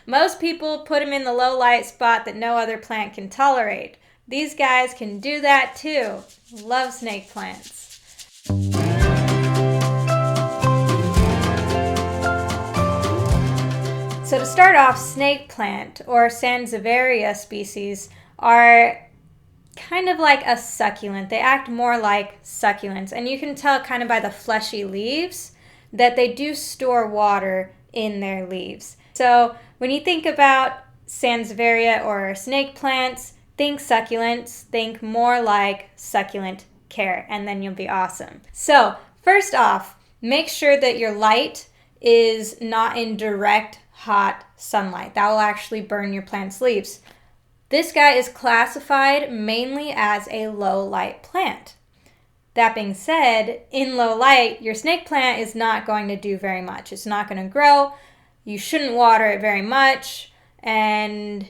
Most people put them in the low light spot that no other plant can tolerate. These guys can do that too. Love snake plants. So to start off, snake plant or sansevieria species are kind of like a succulent. They act more like succulents, and you can tell kind of by the fleshy leaves that they do store water in their leaves. So when you think about sansevieria or snake plants, think succulents, think more like succulent care, and then you'll be awesome. So first off, make sure that your light is not in direct hot sunlight. That will actually burn your plant's leaves. This guy is classified mainly as a low light plant. That being said, in low light, your snake plant is not going to do very much. It's not going to grow. You shouldn't water it very much, and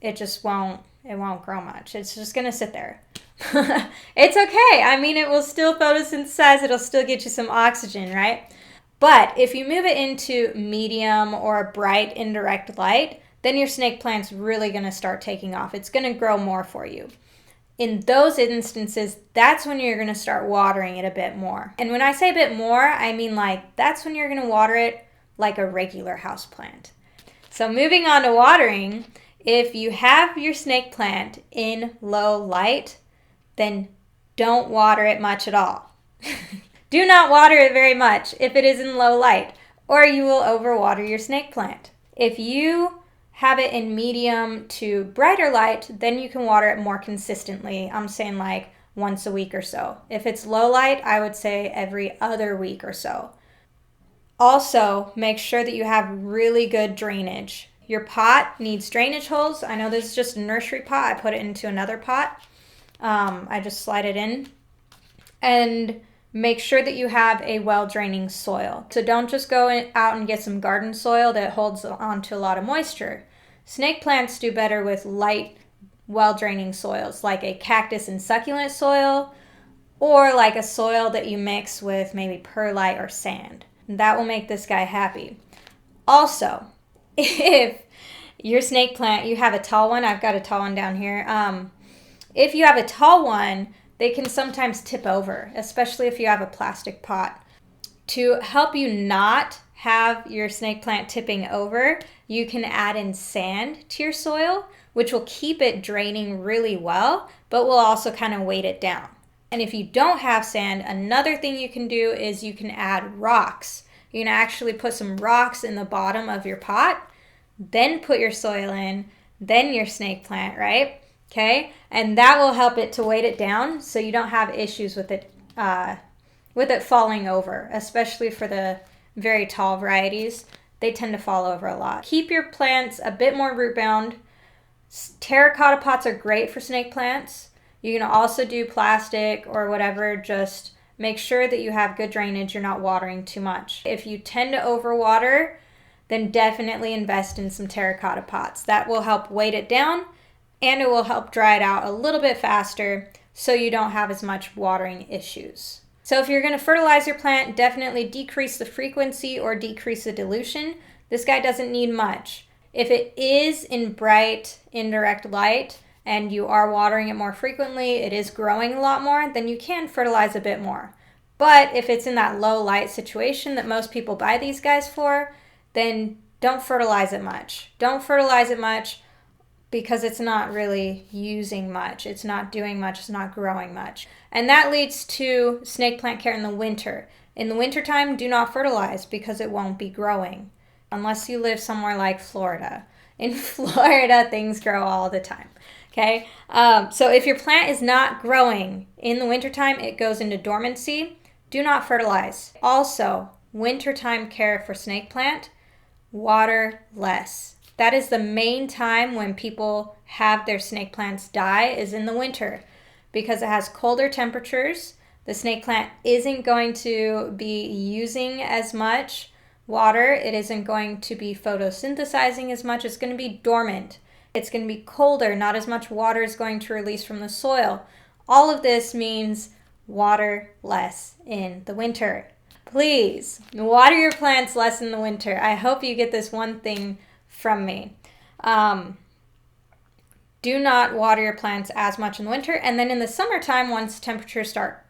it just won't grow much. It's just going to sit there. It's okay. I mean, it will still photosynthesize. It'll still get you some oxygen, right? But if you move it into medium or bright indirect light, then your snake plant's really going to start taking off. It's going to grow more for you. In those instances, that's when you're going to start watering it a bit more. And when I say a bit more, I mean like that's when you're going to water it like a regular house plant. So moving on to watering, if you have your snake plant in low light, then don't water it much at all. Do not water it very much if it is in low light, or you will overwater your snake plant. If you have it in medium to brighter light, then you can water it more consistently. I'm saying like once a week or so. If it's low light, I would say every other week or so. Also, make sure that you have really good drainage. Your pot needs drainage holes. I know this is just a nursery pot. I put it into another pot. I just slide it in. And make sure that you have a well-draining soil. So don't just go out and get some garden soil that holds on to a lot of moisture. Snake plants do better with light, well-draining soils, like a cactus and succulent soil, or like a soil that you mix with maybe perlite or sand. That will make this guy happy. Also, if your snake plant, you have a tall one, I've got a tall one down here. If you have a tall one, they can sometimes tip over, especially if you have a plastic pot. To help you not have your snake plant tipping over, you can add in sand to your soil, which will keep it draining really well, but will also kind of weight it down. And if you don't have sand, another thing you can do is you can add rocks. You can actually put some rocks in the bottom of your pot, then put your soil in, then your snake plant, right? Okay, and that will help it to weight it down so you don't have issues with it falling over, especially for the very tall varieties. They tend to fall over a lot. Keep your plants a bit more root bound. Terracotta pots are great for snake plants. You can also do plastic or whatever. Just make sure that you have good drainage. You're not watering too much. If you tend to overwater, then definitely invest in some terracotta pots. That will help weight it down, and it will help dry it out a little bit faster so you don't have as much watering issues. So if you're going to fertilize your plant, definitely decrease the frequency or decrease the dilution. This guy doesn't need much. If it is in bright, indirect light and you are watering it more frequently, it is growing a lot more, then you can fertilize a bit more. But if it's in that low light situation that most people buy these guys for, then don't fertilize it much. Don't fertilize it much, because it's not really using much. It's not doing much. It's not growing much. And that leads to snake plant care in the winter. In the wintertime, do not fertilize because it won't be growing unless you live somewhere like Florida. In Florida, things grow all the time. Okay? So if your plant is not growing in the wintertime, it goes into dormancy. Do not fertilize. Also, wintertime care for snake plant, water less. That is the main time when people have their snake plants die, is in the winter, because it has colder temperatures. The snake plant isn't going to be using as much water. It isn't going to be photosynthesizing as much. It's going to be dormant. It's going to be colder. Not as much water is going to release from the soil. All of this means water less in the winter. Please water your plants less in the winter. I hope you get this one thing from me. Do not water your plants as much in the winter. And then in the summertime, once temperatures start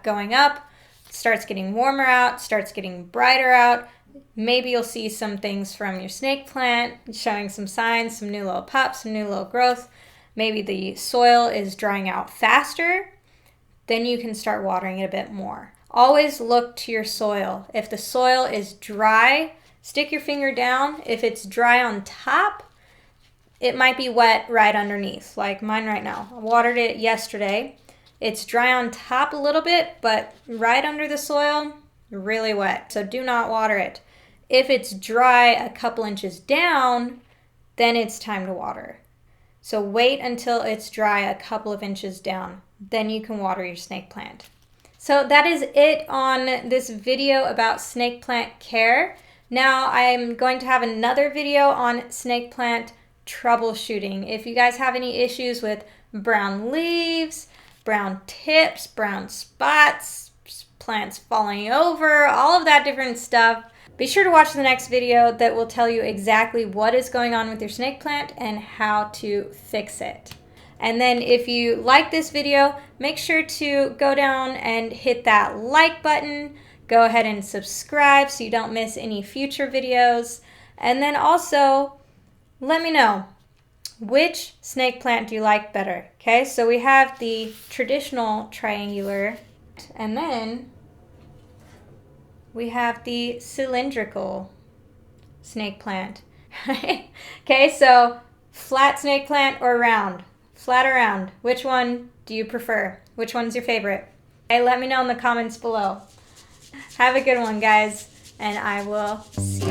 going up, starts getting warmer out, starts getting brighter out, maybe you'll see some things from your snake plant showing some signs, some new little pups, some new little growth. Maybe the soil is drying out faster. Then you can start watering it a bit more. Always look to your soil. If the soil is dry, stick your finger down. If it's dry on top, it might be wet right underneath, like mine right now. I watered it yesterday. It's dry on top a little bit, but right under the soil, really wet. So do not water it. If it's dry a couple inches down, then it's time to water. So wait until it's dry a couple of inches down. Then you can water your snake plant. So that is it on this video about snake plant care. Now I'm going to have another video on snake plant troubleshooting. If you guys have any issues with brown leaves, brown tips, brown spots, plants falling over, all of that different stuff, be sure to watch the next video that will tell you exactly what is going on with your snake plant and how to fix it. And then if you like this video, make sure to go down and hit that like button. Go ahead and subscribe so you don't miss any future videos. And then also, let me know, which snake plant do you like better? Okay, so we have the traditional triangular, and then we have the cylindrical snake plant. Okay, so flat snake plant or round? Flat or round? Which one do you prefer? Which one's your favorite? Okay, let me know in the comments below. Have a good one, guys, and I will see you.